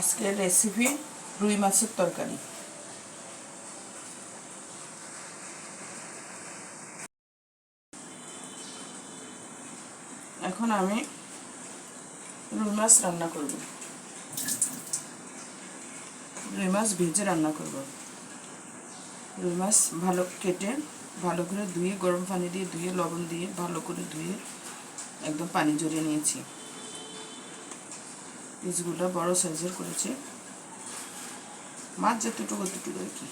আজকের রেসিপি রুই মাছের তরকারি। এখন আমি রুই মাছ রান্না করব। রুই মাছ ভেজে রান্না করব। রুই মাছ ভালো কেটে ভালো করে ধুয়ে গরম পানি দিয়ে ধুয়ে লবণ দিয়ে ভালো করে ধুয়ে একদম পানি ঝরিয়ে নিয়েছি। পিসগুলো বড় সাইজের করেছি, মাছ যতটুকু ততটুকু আর কি।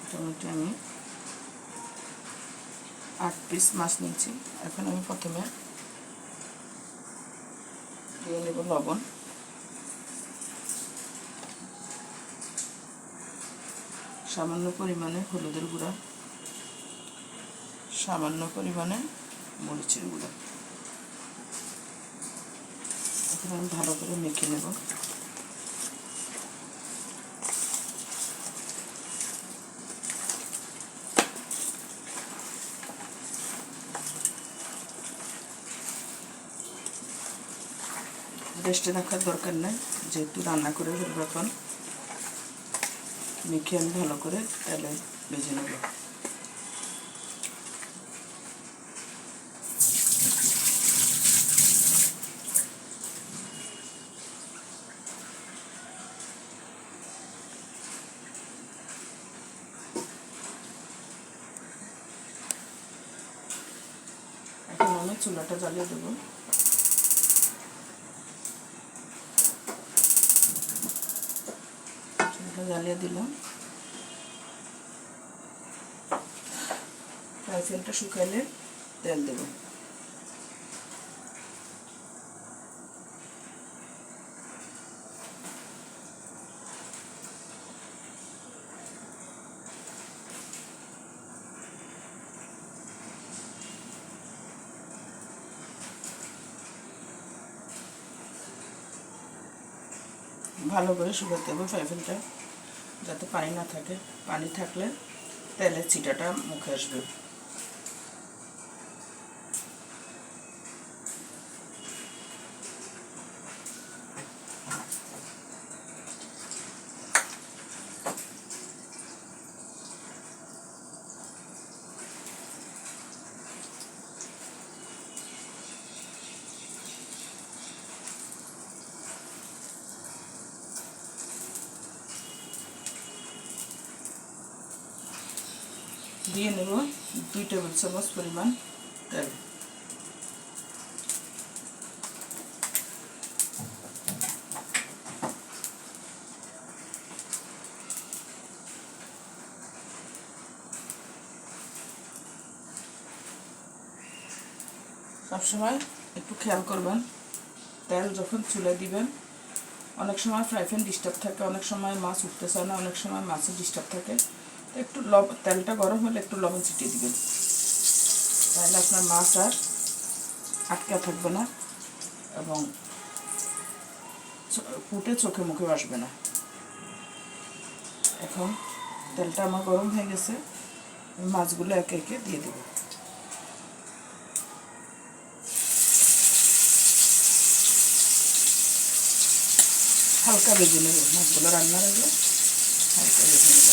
মোটামুটি আমি 8 পিস মাছ নিয়েছি। এখন আমি প্রথমে দিয়ে নেব লবণ, সামান্য পরিমাণে হলুদের গুঁড়া, সামান্য পরিমাণে মরিচের গুঁড়া। এখন আমি ভালো করে মেখে নেব। রেস্টে রাখার দরকার নেই, যেহেতু রান্না করে ফেলবো। এখন মেখে আমি ভালো করে তেলে ভেজে নেব। এখন আমি চুলাটা জ্বালিয়ে দেবো। চুলাটা জ্বালিয়ে দিলাম। ফ্রাই প্যানটা শুকাইলে তেল দেব। ভালো করে শুকাতে হবে ফ্রাই প্যানটা, যাতে পানি না থাকে। পানি থাকলে তেলের ছিটাটা মুখে আসবে। দিয়ে নেব 2 টেবিল চামচ পরিমাণ তেল। সবসময় একটু খেয়াল করবেন, তেল যখন চুলে দিবেন, অনেক সময় ফ্রাই প্যান ডিস্টার্ব থাকে, অনেক সময় মাছ উঠতে চায় না, অনেক সময় মাছের ডিস্টার্ব থাকে। তো একটু তেলটা গরম হলে একটু লবণ ছিটিয়ে দিবেন, তাহলে আপনার মাছ আর আটকা থাকবে না এবং ফুটে চোখে মুখে আসবে না। এখন তেলটা আমার গরম হয়ে গেছে, মাছগুলো একে একে দিয়ে দেব। হালকা ভেজে নেব, মাছগুলো রান্নার আগে হালকা ভেজে নেব।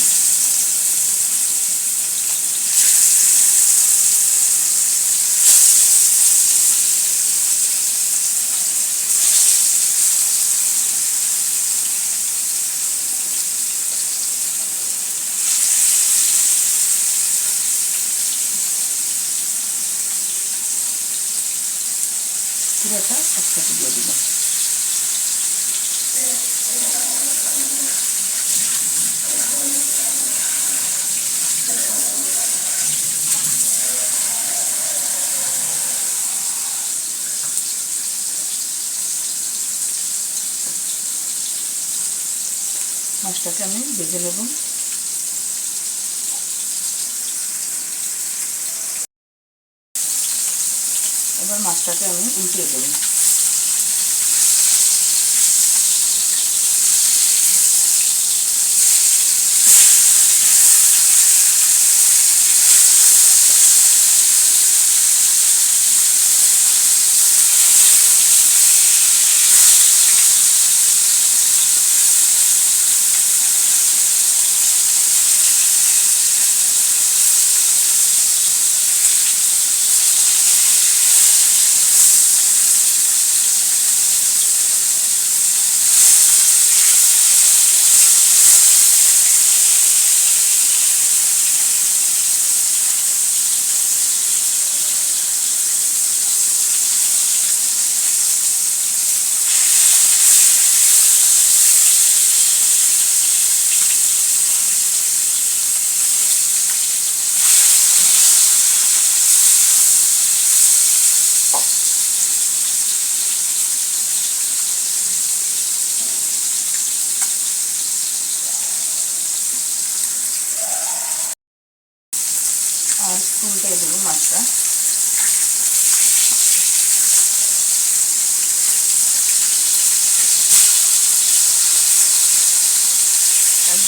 পুরোটা একসাথে দিয়ে দিব। মাছটাকে আমি ভেজে নেব। এবার মাছটাকে আমি উল্টিয়ে দেব।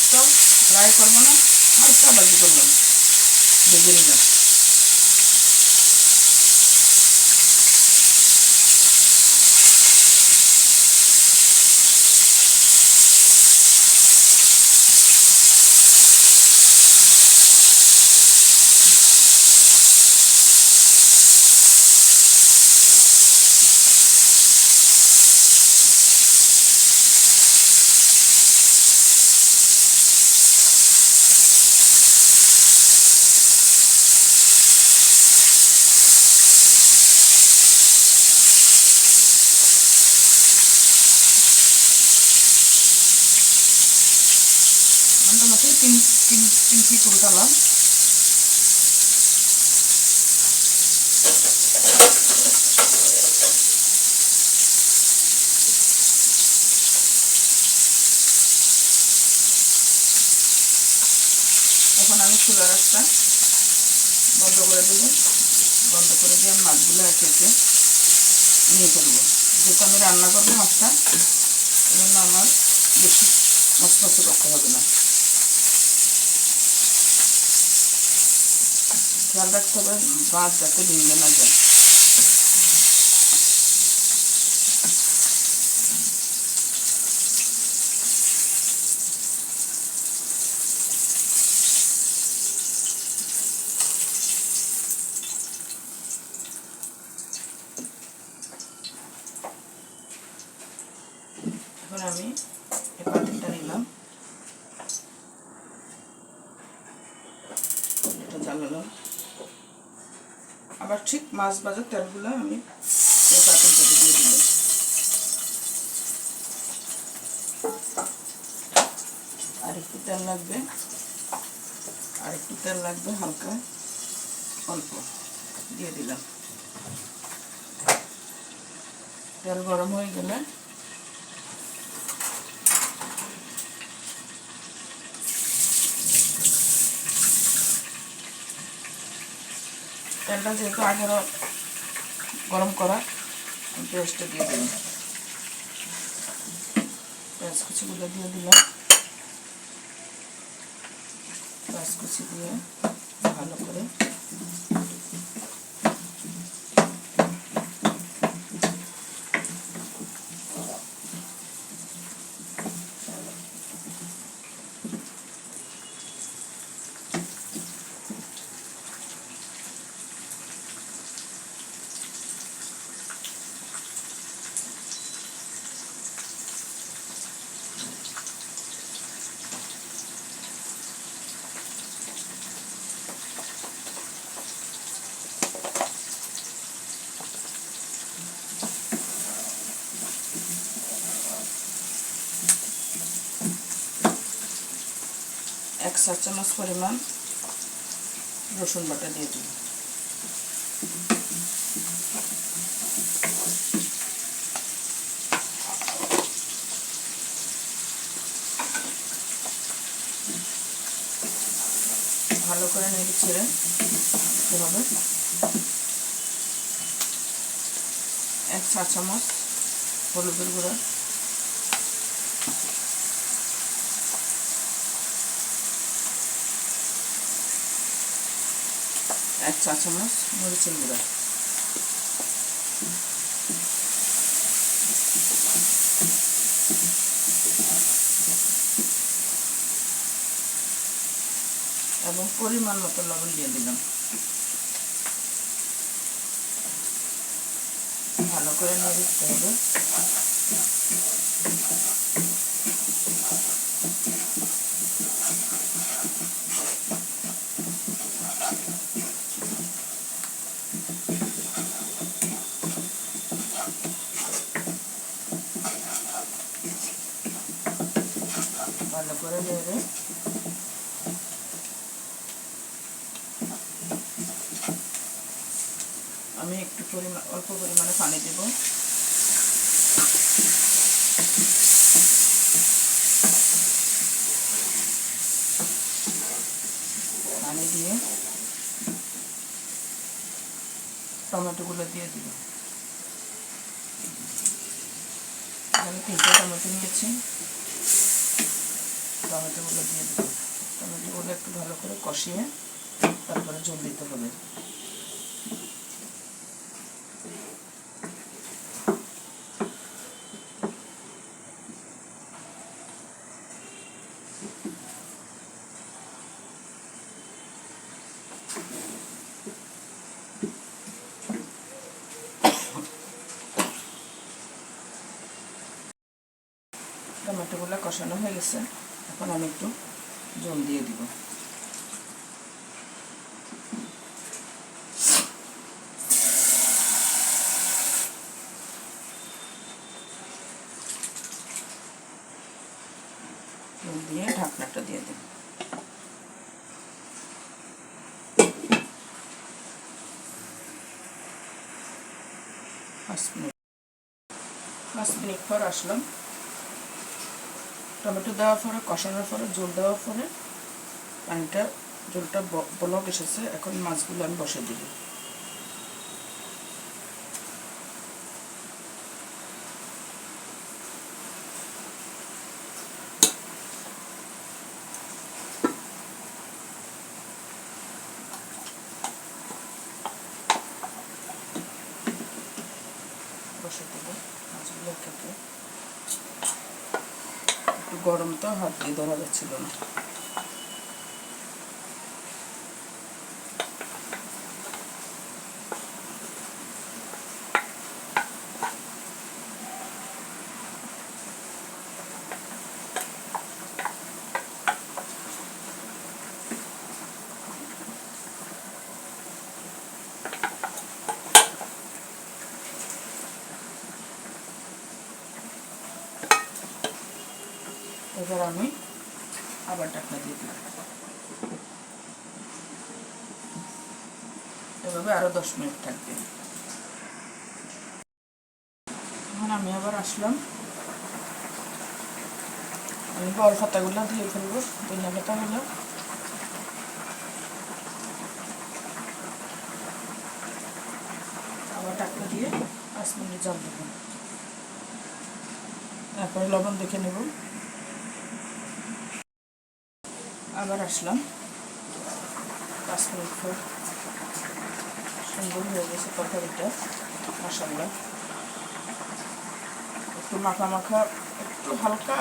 একদম ফ্রাই করবো না, হালকা ভাজি করলাম, ভেজে নিলাম। মোটামুটি তিন তিন তিন পিট উল্টালাম। এখন আমি চুলার আঁচটা বন্ধ করে দেব। বন্ধ করে দিয়ে মাছগুলো একে একে নিয়ে ফেলবো। যেহেতু আমি রান্না করবো মাছটা, এই জন্য আমার বেশি মশমশে করতে হবে না। খেয়াল রাখতে হবে মাছ যাতে ভেঙে না যায়। এখন আমি এই পাতিলটা নিলাম, এটা জ্বালালাম। আবার ঠিক মাছ ভাজার তেলগুলো আমি এই পাতিলটাতে দিয়ে দিলাম। আর একটু তেল লাগবে, আর একটু তেল লাগবে, হালকা অল্প দিয়ে দিলাম। তেল গরম হয়ে গেলে তেলটা যেহেতু আগেরও গরম করা, পেঁয়াজটা দিয়ে দিলাম। পেঁয়াজ কুচিগুলো দিয়ে দিলাম। পেঁয়াজ কুচি দিয়ে ভালো করে এক চা চামচ পরিমাণ রসুন বাটা দিয়ে দিই। ভালো করে নেড়ে ছেড়ে দিতে হবে। এক চা চামচ হলুদের গুঁড়া, এক চা চামচ মরিচের গুঁড়া, এবং পরিমাণ মতো লবণ দিয়ে দিলাম। ভালো করে নেড়ে দিতে হবে। ভালো করে নেড়ে আমি একটু অল্প পরিমাণে পানি দেব। পানি দিয়ে টমেটোগুলো দিয়ে দিব। এখানে 3টে টমেটো নিয়েছি। টমেটোগুলো দিয়ে দেবো। টমেটোগুলো একটু ভালো করে কষিয়ে তারপরে জল দিতে হবে। টমেটোগুলো কষানো হয়ে গেছে, এখন আমি একটু জল দিয়ে দিব। জল দিয়ে ঢাকনাটা দিয়ে দেব। 5 মিনিট পর আসলাম। টমেটো দেওয়ার পরে কষানোর পরে জল দেওয়ার পরে জলটা বলক এসেছে। এখন মাছগুলো আমি বসে দিব। বসে দেবো মাছগুলো থেকে। একটু গরম তো, হাত দিয়ে ধরা যাচ্ছিল না। এবার আমি আবার ঢাকনা দিয়ে দিই। এভাবে আরো 10 মিনিট থাকবে। এখন আমি আবার আসলাম। আমি বল পাতাগুলো দিয়ে ফেলবো, ধনিয়া পাতাগুলো। আবার ঢাকনা দিয়ে 5 মিনিট জাল দেবো। তারপরে লবণ দেখে নেব। আবার আসলাম 5 মিনিট পর। সুন্দর হয়ে গেছে তরকারিটা, মাশাআল্লাহ। একটু মাখা মাখা, একটু হালকা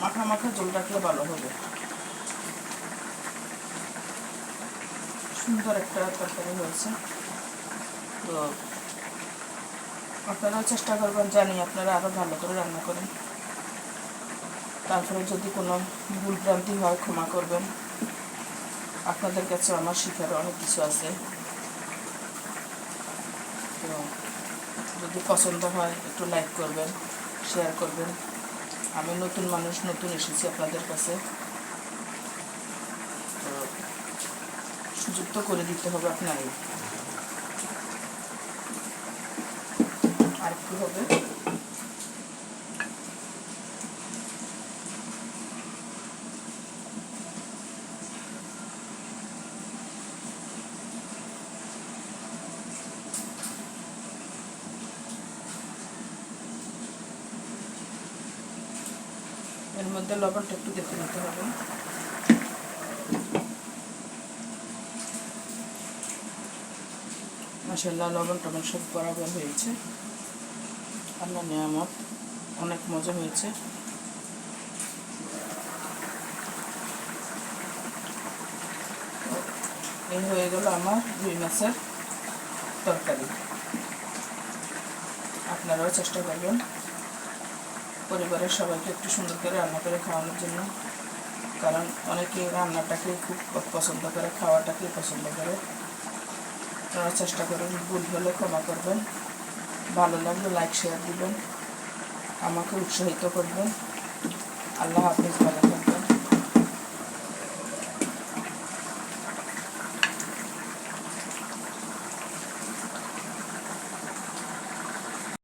মাখা মাখা জল রাখলে ভালো হবে। সুন্দর একটা তরকারি হয়েছে। তো আপনারাও চেষ্টা করবেন, জানি আপনারা আরও ভালো করে রান্না করেন। তারপরে যদি কোনো ভুল ভ্রান্তি হয় ক্ষমা করবেন। আপনাদের কাছে আমার শেখার অনেক কিছু আছে। তো যদি পছন্দ হয় একটু লাইক করবেন, শেয়ার করবেন। আমি নতুন মানুষ, নতুন এসেছি আপনাদের কাছে, তো সুযোগ তো করে দিতে হবে আপনারই। আর একটু হবে। এর মধ্যে লবণটা একটু দেখে নিতে হবে। মাশাআল্লাহ, লবণ টবণ সব বরাবর হয়েছে। আল্লাহর নিয়ামত, অনেক মজা হয়েছে। এই হয়ে গেল আমার রুই মাছের তরকারি। আপনারাও চেষ্টা করবেন পরিবারের সবাইকে একটু সুন্দর করে রান্না করে খাওয়ানোর জন্য, কারণ অনেকে রান্নাটাকে খুব পছন্দ করে, খাওয়াটাকে পছন্দ করে। আপনারা চেষ্টা করুন, ভুল হলে ক্ষমা করবেন। ভালো লাগলে লাইক শেয়ার দিবেন, আমাকে উৎসাহিত করবেন। আল্লাহ হাফেজ। ভালো।